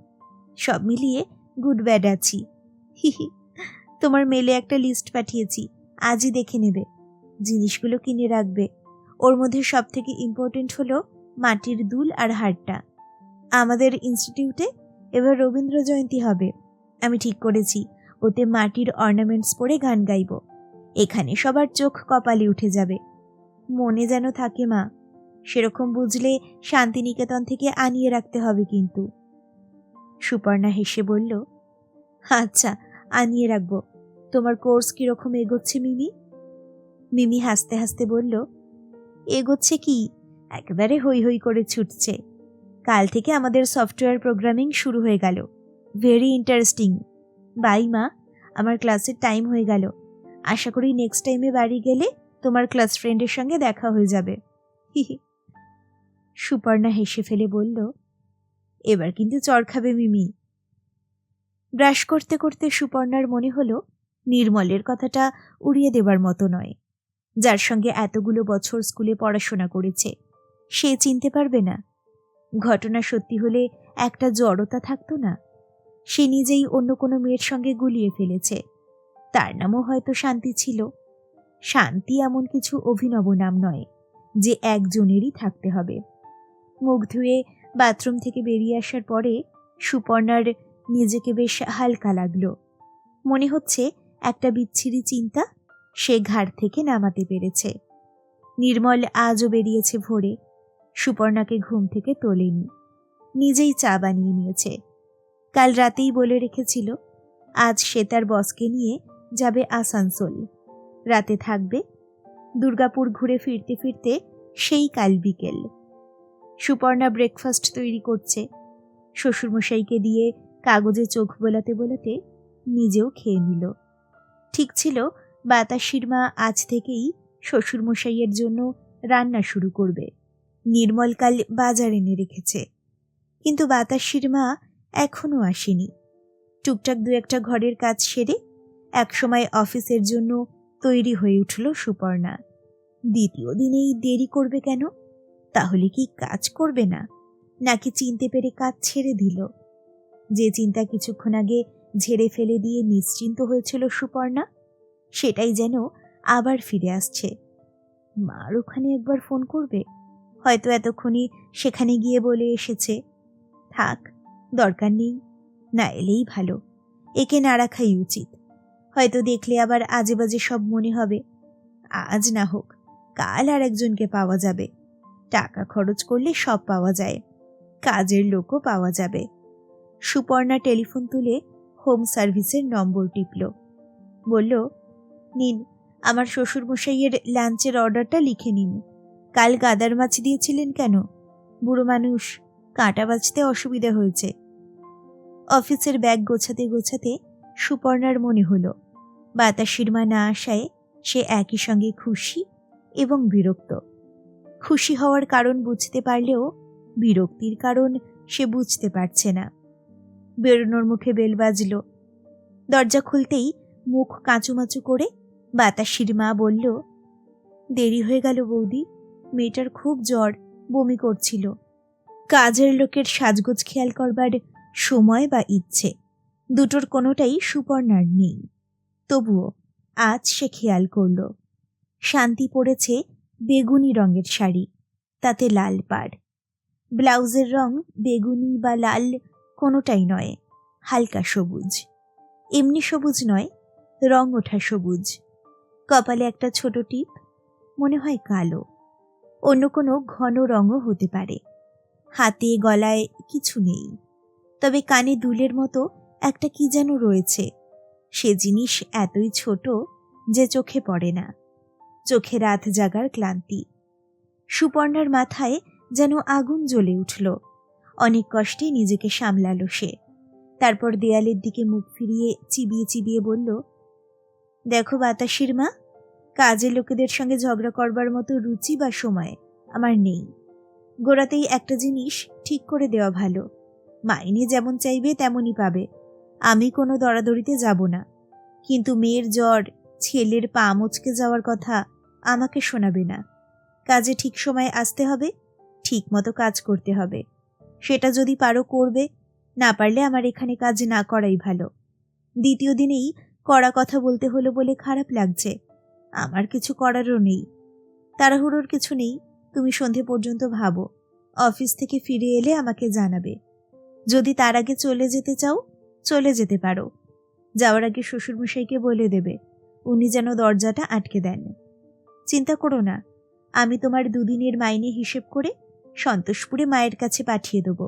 সব মিলিয়ে গুড ব্যাড আছি। হি হি। তোমার মেলে একটা লিস্ট পাঠিয়েছি, আজই দেখে নেবে, জিনিসগুলো কিনে রাখবে। ওর মধ্যে সব থেকে ইম্পর্টেন্ট হলো মাটির দুল আর হারটা। আমাদের ইনস্টিটিউটে এবার রবীন্দ্র জয়ন্তী হবে, আমি ঠিক করেছি ওতে মাটির অর্নামেন্টস পরে গান গাইব। এখানে সবার চোখ কপালে উঠে যাবে। মনে যেন থাকে মা, সেরকম বুঝলে শান্তিনিকেতন থেকে আনিয়ে রাখতে হবে কিন্তু। সুপর্ণা হেসে বলল, আচ্ছা আনিয়ে রাখবো। তোমার কোর্স কিরকম এগোচ্ছে মিমি? মিমি হাসতে হাসতে বলল, এগোচ্ছে কি, একেবারে হই হই করে ছুটছে। কাল থেকে আমাদের সফটওয়্যার প্রোগ্রামিং শুরু হয়ে গেল। Very interesting. বাই মা, আমার ক্লাসের টাইম হয়ে গেল। আশা করি নেক্সট টাইমে বাড়ি গেলে তোমার ক্লাস ফ্রেন্ডের সঙ্গে দেখা হয়ে যাবে। সুপর্ণা হেসে ফেলে বলল, এবার কিন্তু চড় খাবে মিমি। ব্রাশ করতে করতে সুপর্ণার মনে হলো নির্মলের কথাটা উড়িয়ে দেবার মতো নয়। যার সঙ্গে এতগুলো বছর স্কুলে পড়াশোনা করেছে, সে চিনতে পারবে না? ঘটনা সত্যি হলে একটা জড়তা থাকতো না? সে নিজেই অন্য কোনো মেয়ের সঙ্গে গুলিয়ে ফেলেছে। তার নামও হয়তো শান্তি ছিল। শান্তি এমন কিছু অভিনব নাম নয় যে একজনেরই থাকতে হবে। মুখ ধুয়ে বাথরুম থেকে বেরিয়ে আসার পরে সুপর্ণার নিজেকে বেশ হালকা লাগলো। মনে হচ্ছে একটা বিচ্ছিরি চিন্তা সে ঘাড় থেকে নামাতে পেরেছে। নির্মল আজও বেরিয়েছে ভোরে, সুপর্ণাকে ঘুম থেকে তোলেনি, নিজেই চা বানিয়ে নিয়েছে। কাল রাতেই বলে রেখেছিল আজ সে তার বসকে নিয়ে যাবে আসানসোল, রাতে থাকবে। দুর্গাপুর ঘুরে ফিরতে ফিরতে সেই কাল বিকেল। সুপর্ণা ব্রেকফাস্ট তৈরি করছে। শ্বশুরমশাইকে দিয়ে কাগজে চোখ বোলাতে বোলাতে নিজেও খেয়ে নিল। ঠিক ছিল বাতাসির মা আজ থেকেই শ্বশুরমশাইয়ের জন্য রান্না শুরু করবে। নির্মল কাল বাজার এনে রেখেছে, কিন্তু বাতাসির মা এখনো আসেনি। টুকটাক দু একটা ঘরের কাজ সেরে একসময় অফিসের জন্য তৈরি হয়ে উঠল সুপর্ণা। দ্বিতীয় দিনেই দেরি করবে কেন? তাহলে কি কাজ করবে না, নাকি চিনতে পেরে কাজ ছেড়ে দিল? যে চিন্তা কিছুক্ষণ আগে ঝেড়ে ফেলে দিয়ে নিশ্চিন্ত হয়েছিল সুপর্ণা, সেটাই যেন আবার ফিরে আসছে। মার ওখানে একবার ফোন করবে, হয়তো এতক্ষণই সেখানে গিয়ে বলে এসেছে। থাক, দরকার নেই, না এলেই ভালো। একে না রাখাই উচিত। হয়তো দেখলে আবার আজে বাজে সব মনে হবে। আজ না হোক কাল আর একজনকে পাওয়া যাবে। টাকা খরচ করলে সব পাওয়া যায়, কাজের লোকও পাওয়া যাবে। সুপর্ণা টেলিফোন তুলে হোম সার্ভিসের নম্বর টিপল। বলল, নিন, আমার শ্বশুরমশাইয়ের লাঞ্চের অর্ডারটা লিখে নিন। কাল গাদার মাছ দিয়েছিলেন কেন? বুড়ো মানুষ, কাঁটা বাছতে অসুবিধা হয়েছে। অফিসের ব্যাগ গোছাতে গোছাতে সুপর্ণার মনে হলো বাতাসির মা না আসায় সে একই সঙ্গে খুশি এবং বিরক্ত। খুশি হওয়ার কারণ বুঝতে পারলেও বিরক্তির কারণ সে বুঝতে পারছে না। বেরোনোর মুখে বেল বাজল। দরজা খুলতেই মুখ কাঁচুমাচু করে বাতাসির মা বলল, দেরি হয়ে গেল বৌদি, মেয়েটার খুব জ্বর, বমি করছিল। কাজের লোকের সাজগোজ খেয়াল করবার সময় বা ইচ্ছে দুটোর কোনোটাই সুপর্ণার নেই। তবুও আজ সে খেয়াল করল শান্তি পরেছে বেগুনি রঙের শাড়ি, তাতে লাল পাড়। ব্লাউজের রং বেগুনি বা লাল কোনোটাই নয়, হালকা সবুজ। এমনি সবুজ নয়, রং ওঠা সবুজ। কপালে একটা ছোট টিপ, মনে হয় কালো। অন্য কোনো ঘন রঙও হতে পারে। হাতে গলায় কিছু নেই, তবে কানে দুলের মতো একটা কি যেন রয়েছে। সে জিনিস এতই ছোট যে চোখে পড়ে না। চোখে রাত জাগার ক্লান্তি। সুপর্ণার মাথায় যেন আগুন জ্বলে উঠল। অনেক কষ্টে নিজেকে সামলালো সে। তারপর দেয়ালের দিকে মুখ ফিরিয়ে চিবিয়ে চিবিয়ে বলল, দেখো বাতাসির মা, কাজের লোকেদের সঙ্গে ঝগড়া করবার মতো রুচি বা সময় আমার নেই। গোড়াতেই একটা জিনিস ঠিক করে দেওয়া ভালো, মাইনে যেমন চাইবে তেমনই পাবে। আমি কোনো দরাদরিতে যাব না, কিন্তু মেয়ের জ্বর, ছেলের পা মুচকে যাওয়ার কথা আমাকে শোনাবে না। কাজে ঠিক সময়ে আসতে হবে, ঠিক মতো কাজ করতে হবে। সেটা যদি পারো করবে, না পারলে আমার এখানে কাজ না করাই ভালো। দ্বিতীয় দিনেই কড়া কথা বলতে হলো বলে খারাপ লাগছে। আমার কিছু করারও নেই, তাড়াহুড়োর কিছু নেই। তুমি সন্ধে পর্যন্ত ভাবো, অফিস থেকে ফিরে এলে আমাকে জানাবে। যদি তার আগে চলে যেতে চাও চলে যেতে পারো। যাওয়ার আগে শ্বশুরমশাইকে বলে দেবে উনি যেন দরজাটা আটকে দেন। চিন্তা করো না, আমি তোমার 2 দিনের মাইনে হিসেব করে সন্তোষপুরে মায়ের কাছে পাঠিয়ে দেব।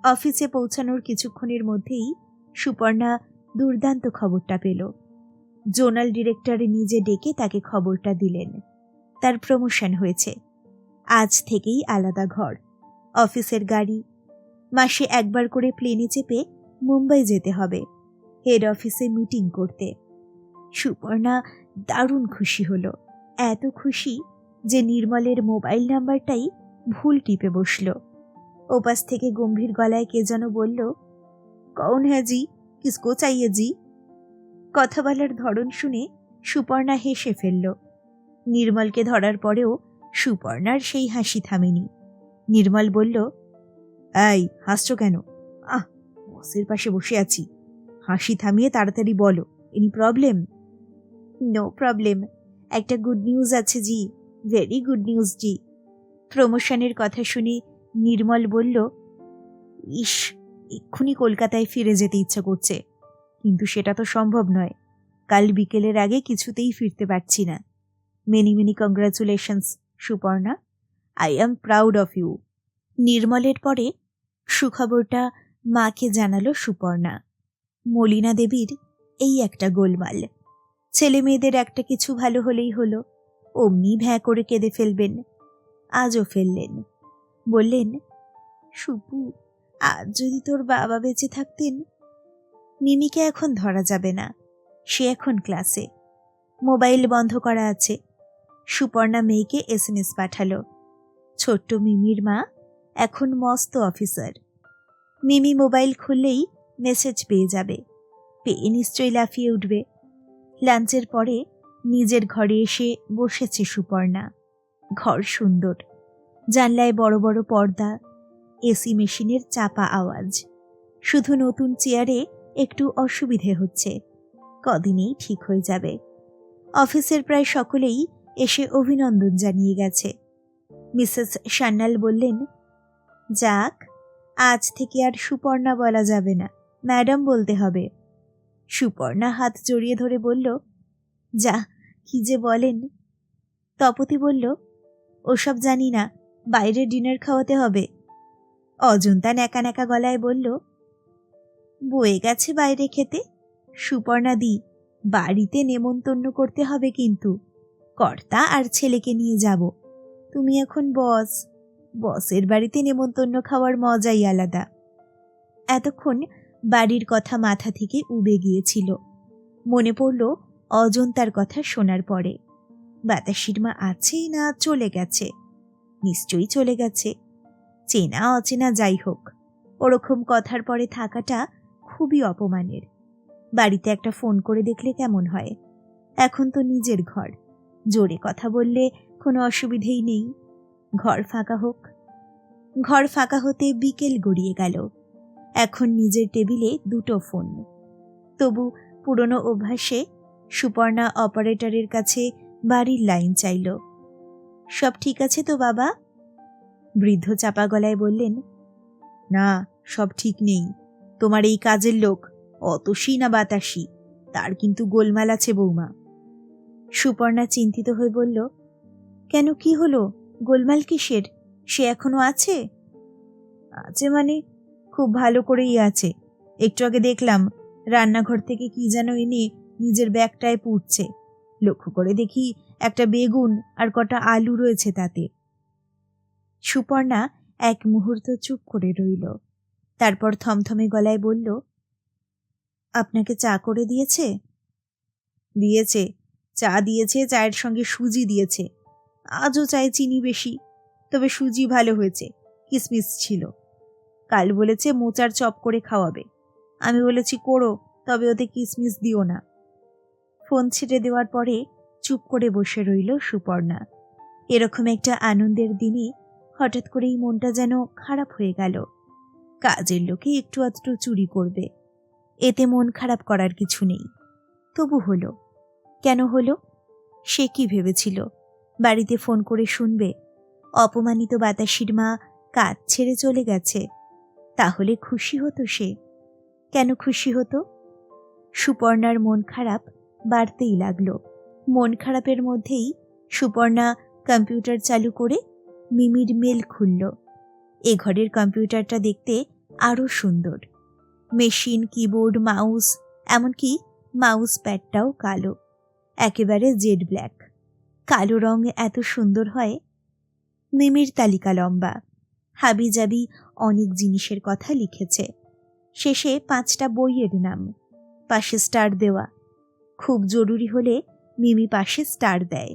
অফিসে পৌঁছানোর কিছুক্ষণের মধ্যেই সুপর্ণা দুর্দান্ত খবরটা পেল। জোনাল ডিরেক্টর নিজে ডেকে তাকে খবরটা দিলেন। তার প্রমোশন হয়েছে। আজ থেকেই আলাদা ঘর, অফিসের গাড়ি, মাসে একবার করে প্লেনে চেপে মুম্বাই যেতে হবে হেড অফিসে মিটিং করতে। সুপর্ণা দারুণ খুশি হলো, এত খুশি যে নির্মলের মোবাইল নাম্বারটাই ভুল টিপে বসল। ওপাশ থেকে গম্ভীর গলায় কে যেন বলল, কৌন হ্যাঁ জি, কিসকো চাইয়ে জি? কথা বলার ধরন শুনে সুপর্ণা হেসে ফেলল। নির্মলকে ধরার পরেও সুপর্ণার সেই হাসি থামেনি। নির্মল বলল, এই হাসছো কেন? বসের পাশে বসে আছি, হাসি থামিয়ে তাড়াতাড়ি বলো, এনি প্রবলেম? নো প্রবলেম, একটা গুড নিউজ আছে জি, ভেরি গুড নিউজ জি। প্রমোশনের কথা শুনে নির্মল বলল, ইস, এক্ষুনি কলকাতায় ফিরে যেতে ইচ্ছা করছে, কিন্তু সেটা তো সম্ভব নয়। কাল বিকেলের আগে কিছুতেই ফিরতে পারছি না। Many many congratulations Suparna, I am proud of you. নির্মলের পরে সুখবরটা মাকে জানালো সুপর্ণা। মলিনা দেবীর এই একটা গোলমাল, ছেলে মেয়েদের একটা কিছু ভালো হলেই হলো, অমনি ভ্যাঁ করে কেঁদে ফেলবেন। আজও ফেললেন। বললেন, সুপু, আজ যদি তোর বাবা বেঁচে থাকতেন। মিমিকে এখন ধরা যাবে না, সে এখন ক্লাসে, মোবাইল বন্ধ করা আছে। সুপর্ণা মেয়েকে SMS পাঠালো, ছোট্ট মিমির মা এখন মস্ত অফিসার। মিমি মোবাইল খুললেই মেসেজ পেয়ে যাবে, পেয়ে নিশ্চয়ই লাফিয়ে উঠবে। লাঞ্চের পরে নিজের ঘরে এসে বসেছে সুপর্ণা। ঘর সুন্দর, জানলায় বড় বড় পর্দা, এসি মেশিনের চাপা আওয়াজ। শুধু নতুন চেয়ারে একটু অসুবিধে হচ্ছে, কদিনেই ঠিক হয়ে যাবে। অফিসের প্রায় সকলেই এসে অভিনন্দন জানিয়ে গেছে। মিসেস সান্যাল বললেন, যাক, আজ থেকে আর সুপর্ণা বলা যাবে না, ম্যাডাম বলতে হবে। সুপর্ণা হাত জড়িয়ে ধরে বলল, যা, কি যে বলেন। তপতি বলল, ওসব জানি না, বাইরে ডিনার খাওয়াতে হবে। অজন্তা ন্যাকা ন্যাকা গলায় বলল, বয়ে গেছে বাইরে খেতে। সুপর্ণা দি, বাড়িতে নেমন্তন্ন করতে হবে কিন্তু, কর্তা আর ছেলেকে নিয়ে যাব। তুমি এখন বস, বসের বাড়িতে নেমন্তন্ন খাওয়ার মজাই আলাদা। এতক্ষণ বাড়ির কথা মাথা থেকে উবে গিয়েছিল। মনে পড়ল অজন্তার কথা শোনার পরে, বাতাসির মা আছেই না চলে গেছে? নিশ্চয়ই চলে গেছে। চেনা অচেনা যাই হোক, ওরকম কথার পরে থাকাটা খুবই অপমানের। বাড়িতে একটা ফোন করে দেখলে কেমন হয়? এখন তো নিজের ঘর, জোরে কথা বললে কোনো অসুবিধেই নেই। ঘর ফাঁকা হোক। ঘর ফাঁকা হতে বিকেল গড়িয়ে গেল। এখন নিজের টেবিলে 2টো ফোন। তবু পুরনো অভ্যাসে সুপর্ণা অপারেটরের কাছে বাড়ির লাইন চাইল। সব ঠিক আছে তো বাবা? বৃদ্ধ চাপা গলায় বললেন, না, সব ঠিক নেই। তোমার এই কাজের লোক অতসী না বাতাসি, তার কিন্তু গোলমাল আছে বৌমা। সুপর্ণা চিন্তিত হয়ে বলল, কেন, কি হলো? গোলমাল কিসের? সে এখনো আছে? আছে মানে, খুব ভালো করেই আছে। একটু আগে দেখলাম রান্নাঘর থেকে কি যেন এনে নিজের ব্যাগটায় পুড়ছে। লক্ষ্য করে দেখি একটা বেগুন আর কটা আলু রয়েছে তাতে। সুপর্ণা এক মুহূর্ত চুপ করে রইল, তারপর থমথমে গলায় বলল, আপনাকে চা করে দিয়েছে? দিয়েছে, চা দিয়েছে, চায়ের সঙ্গে সুজি দিয়েছে। আজও চায়ে চিনি বেশি, তবে সুজি ভালো হয়েছে, কিসমিস ছিল। কাল বলেছে মোচার চপ করে খাওয়াবে। আমি বলেছি করো, তবে ওতে কিসমিস দিও না। ফোন ছেড়ে দেওয়ার পরে চুপ করে বসে রইল সুপর্ণা। এরকম একটা আনন্দের দিনে হঠাৎ করেই মনটা যেন খারাপ হয়ে গেল। কাজের লোকে একটু আধটু চুরি করবে, এতে মন খারাপ করার কিছু নেই। তবু হলো। কেন হলো? সে কি ভেবেছিল বাড়িতে ফোন করে শুনবে অপমানিত বাতাসির মা কাজ ছেড়ে চলে গেছে? তাহলে খুশি হতো সে। কেন খুশি হতো? সুপর্ণার মন খারাপ বাড়তেই লাগলো। মন খারাপের মধ্যেই সুপর্ণা কম্পিউটার চালু করে মিমির মেল খুলল। এ ঘরের কম্পিউটারটা দেখতে আরও সুন্দর। মেশিন, কিবোর্ড, মাউস, এমনকি মাউস প্যাডটাও কালো, একেবারে জেড ব্ল্যাক। কালো রং এত সুন্দর হয়? মিমির তালিকা লম্বা, হাবিজাবি অনেক জিনিসের কথা লিখেছে। শেষে 5টা বইয়ের নাম, পাশে স্টার দেওয়া। খুব জরুরি হলে মিমি পাশে স্টার দেয়।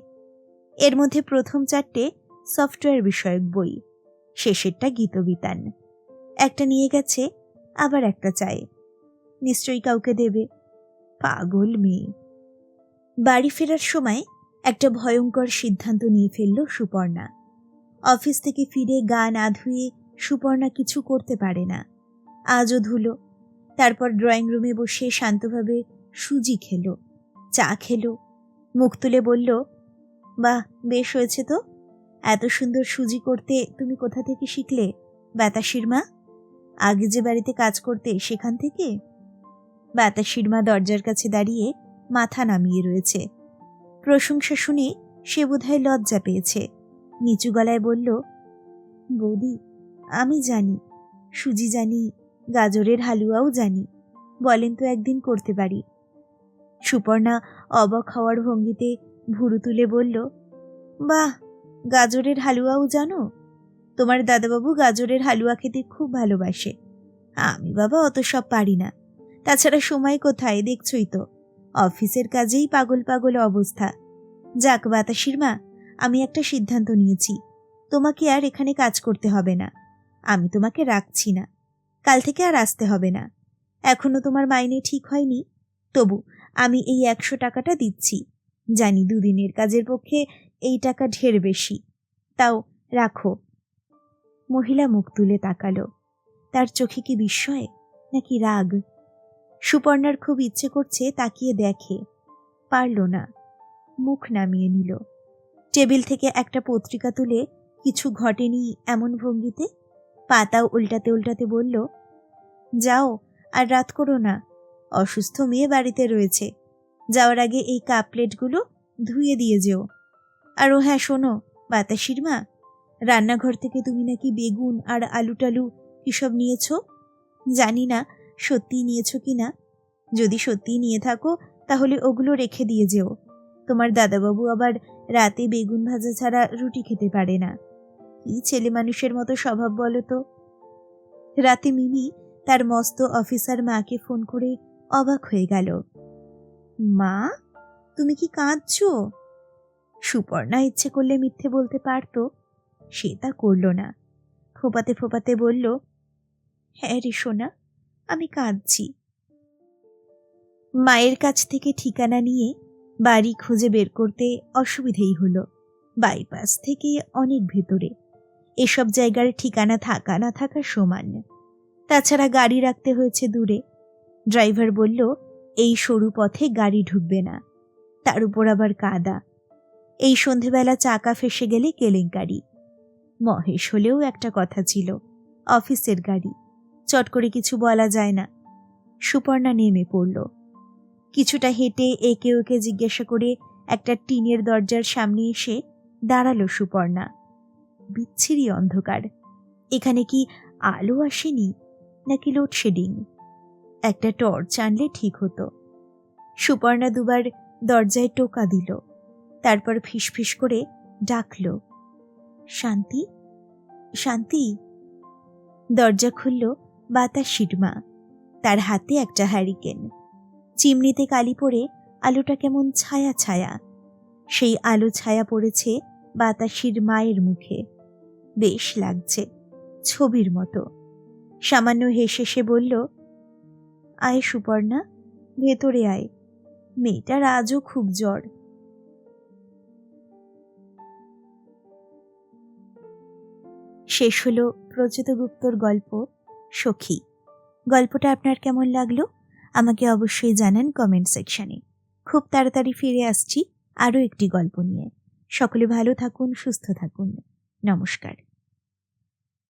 এর মধ্যে প্রথম 4টে সফটওয়্যার বিষয়ক বই, শেষেরটা গীতবিতান। একটা নিয়ে গেছে, আবার একটা চায়। নিশ্চয়ই কাউকে দেবে। পাগল মেয়ে। বাড়ি ফেরার সময় একটা ভয়ঙ্কর সিদ্ধান্ত নিয়ে ফেলল সুপর্ণা। অফিস থেকে ফিরে গা না ধুয়ে সুপর্ণা কিছু করতে পারে না। আজও ধুলো। তারপর ড্রয়িং রুমে বসে শান্তভাবে সুজি খেলো, চা খেলো, মুখ তুলে বলল, বাহ, বেশ হয়েছে তো। এত সুন্দর সুজি করতে তুমি কোথা থেকে শিখলে বাতাসির মা? আগে যে বাড়িতে কাজ করতে সেখান থেকে? বাতাসির মা দরজার কাছে দাঁড়িয়ে মাথা নামিয়ে রয়েছে। প্রশংসা শুনে সে বোধহয় লজ্জা পেয়েছে। নিচু গলায় বলল, বৌদি, আমি জানি, সুজি জানি, গাজরের হালুয়াও জানি। বলেন তো একদিন করতে পারি। সুপর্ণা অবাক হওয়ার ভঙ্গিতে ভুরু তুলে বলল, বাহ, গাজরের হালুয়াও জানো? তোমার দাদাবাবু গাজরের হালুয়া খেতে খুব ভালোবাসে। আমি বাবা অত সব পারি না। তাছাড়া সময় কোথায়, দেখছই তো। অফিসের কাজেই পাগল পাগল অবস্থা। যাক বাতাসির মা, আমি একটা সিদ্ধান্ত নিয়েছি। তোমাকে আর এখানে কাজ করতে হবে না। আমি তোমাকে রাখছি না। কাল থেকে আর আসতে হবে না। এখনো তোমার মাইনে ঠিক হয়নি, তবু আমি এই 100 টাকাটা দিচ্ছি। জানি 2 দিনের কাজের পক্ষে এই টাকা ঢের বেশি, তাও রাখো। মহিলা মুখ তুলে তাকালো। তার চোখে কি বিস্ময় নাকি রাগ? সুপর্ণার খুব ইচ্ছে করছে তাকিয়ে দেখে, পারল না। মুখ নামিয়ে নিল। টেবিল থেকে একটা পত্রিকা তুলে কিছু ঘটেনি এমন ভঙ্গিতে পাতা উল্টাতে উল্টাতে বলল, যাও, আর রাত করো না। অসুস্থ মেয়ে বাড়িতে রয়েছে। যাওয়ার আগে এই কাপ প্লেটগুলো ধুয়ে দিয়ে যেও। আর ও হ্যাঁ, শোনো বাতাসির মা, রান্নাঘর থেকে তুমি নাকি বেগুন আর আলু টালু কিসব নিয়েছ। জানি না সত্যিই নিয়েছ কি না। যদি সত্যিই নিয়ে থাকো তাহলে ওগুলো রেখে দিয়ে যেও। তোমার দাদাবাবু আবার রাতে বেগুন ভাজা ছাড়া রুটি খেতে পারে না। কি ছেলে মানুষের মতো স্বভাব বলো তো। রাতে মিমি তার মস্ত অফিসার মাকে ফোন করে অবাক হয়ে গেল। মা, তুমি কি কাঁদছো? সুপর্ণা ইচ্ছে করলে মিথ্যে বলতে পারত, সে তা করল না। ফোপাতে ফোপাতে বলল, হ্যাঁ রে সোনা, আমি কাঁদছি। মায়ের কাছ থেকে ঠিকানা নিয়ে বাড়ি খুঁজে বের করতে অসুবিধেই হলো। বাইপাস থেকে অনেক ভেতরে। এসব জায়গার ঠিকানা থাকা না থাকা সমান। তাছাড়া গাড়ি রাখতে হয়েছে দূরে। ড্রাইভার বলল, এই সরু পথে গাড়ি ঢুকবে না। তার উপর আবার কাদা। এই সন্ধেবেলা চাকা ফেসে গেলে কেলেঙ্কারি। মহেশ হলেও একটা কথা ছিল, অফিসের গাড়ি, চট করে কিছু বলা যায় না। সুপর্ণা নেমে পড়ল। কিছুটা হেঁটে একে ওকে জিজ্ঞাসা করে একটা টিনের দরজার সামনে এসে দাঁড়ালো সুপর্ণা। বিচ্ছিরি অন্ধকার। এখানে কি আলো আসেনি নাকি লোডশেডিং? একটা টর্চ আনলে ঠিক হতো। সুপর্ণা দুবার দরজায় টোকা দিল, তারপর ফিসফিস করে ডাকল, শান্তি, শান্তি। দরজা খুলল বাতাসির মা। তার হাতে একটা হ্যারিকেন। চিমনিতে কালি পড়ে আলোটা কেমন ছায়া ছায়া। সেই আলো ছায়া পড়েছে বাতাসির মায়ের মুখে। বেশ লাগছে, ছবির মতো। সামান্য হেসে সে বলল, আয় সুপর্ণা, ভেতরে আয়। মেয়েটার আজও খুব জ্বর। শেষ হলো প্রচিত গুপ্তর গল্প সখী। গল্পটা আপনার কেমন লাগলো আমাকে অবশ্যই জানান কমেন্ট সেকশনে। খুব তাড়াতাড়ি ফিরে আসছি আরও একটি গল্প নিয়ে। সকলে ভালো থাকুন, সুস্থ থাকুন। নমস্কার।